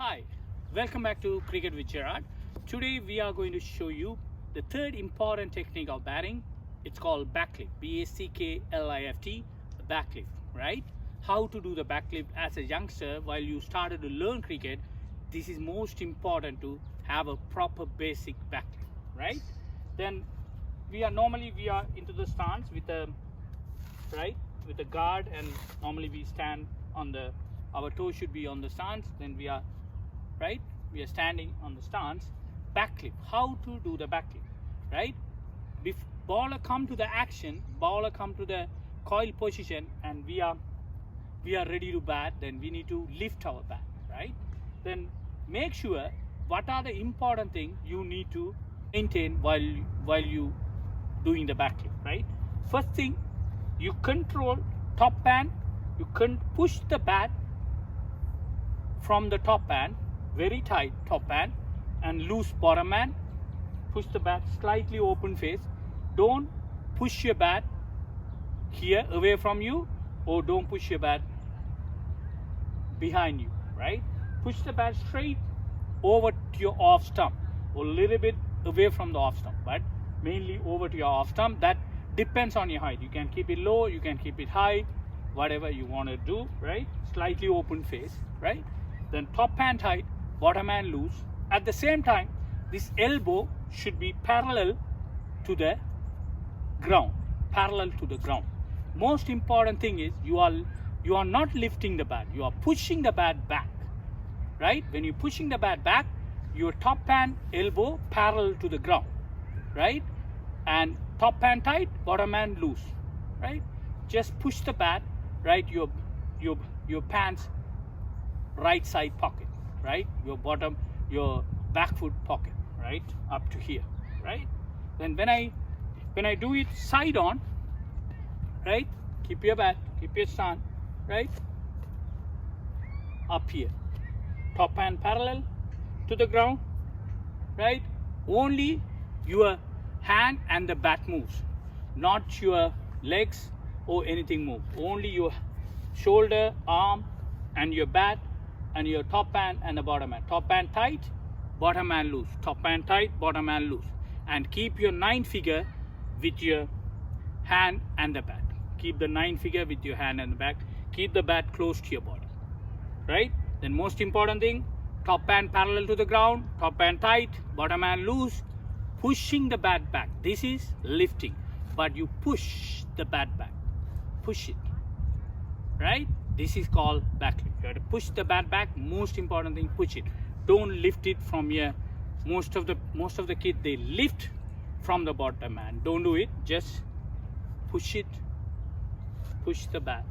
Hi, welcome back to Cricket with Gerard. Today we are going to show you the third important technique of batting. It's called backlift, B-A-C-K-L-I-F-T, the backlift, right? How to do the backlift as a youngster while you started to learn cricket. This is most important to have a proper basic backlift, right? Then we are into the stance with a guard, and normally we stand on our toes should be on the stance. Then we are standing on the stance. Backlift, how to do the backlift, right? Before bowler come to the action, bowler come to the coil position, and we are ready to bat. Then we need to lift our bat, right? Then make sure what are the important things you need to maintain while you doing the backlift, right? First thing, you control top hand. You can push the bat from the top hand, very tight top hand, and loose bottom hand. Push the bat slightly open face. Don't push your bat here away from you, or don't push your bat behind you, right? Push the bat straight over to your off stump, or a little bit away from the off stump, but mainly over to your off stump. That depends on your height. You can keep it low, you can keep it high, whatever you want to do, right? Slightly open face, right? Then top hand tight, bottom hand loose. At the same time, this elbow should be parallel to the ground, Most important thing is you are not lifting the bat, you are pushing the bat back, right? When you're pushing the bat back, your top hand elbow parallel to the ground, right? And top hand tight, bottom hand loose, right? Just push the bat, right? Your pants right side pocket, right? Your back foot pocket, right? Up to here, right? Then when I do it side on, right? Keep your stance, right? Up here, top hand parallel to the ground, right? Only your hand and the bat moves, not your legs or anything move. Only your shoulder, arm, and your bat, and your top hand and the bottom hand. Top hand tight, bottom hand loose. Top hand tight, bottom hand loose. And keep your 9 figure with your hand and the bat. Keep the 9 figure with your hand and the bat. Keep the bat close to your body, right? Then most important thing, top hand parallel to the ground, top hand tight, bottom hand loose, pushing the bat back. This is lifting, but you push the bat back. Push it, right? This is called backlift. You have to push the bat back. Most important thing, push it. Don't lift it from here. Most of the kids, they lift from the bottom hand. Don't do it. Just push it. Push the bat.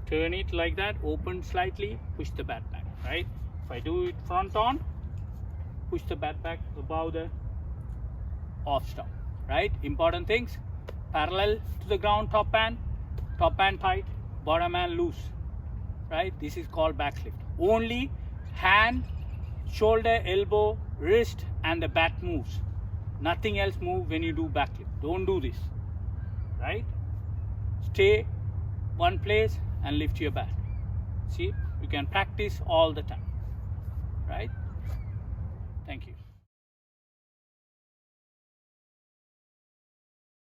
Turn it like that. Open slightly. Push the bat back. Right? If I do it front on, push the bat back above the off stump. Right? Important things. Parallel to the ground, top hand tight, bottom hand loose, right? This is called backlift. Only hand, shoulder, elbow, wrist, and the bat moves. Nothing else move when you do backlift. Don't do this, right? Stay one place and lift your bat. See, you can practice all the time, right?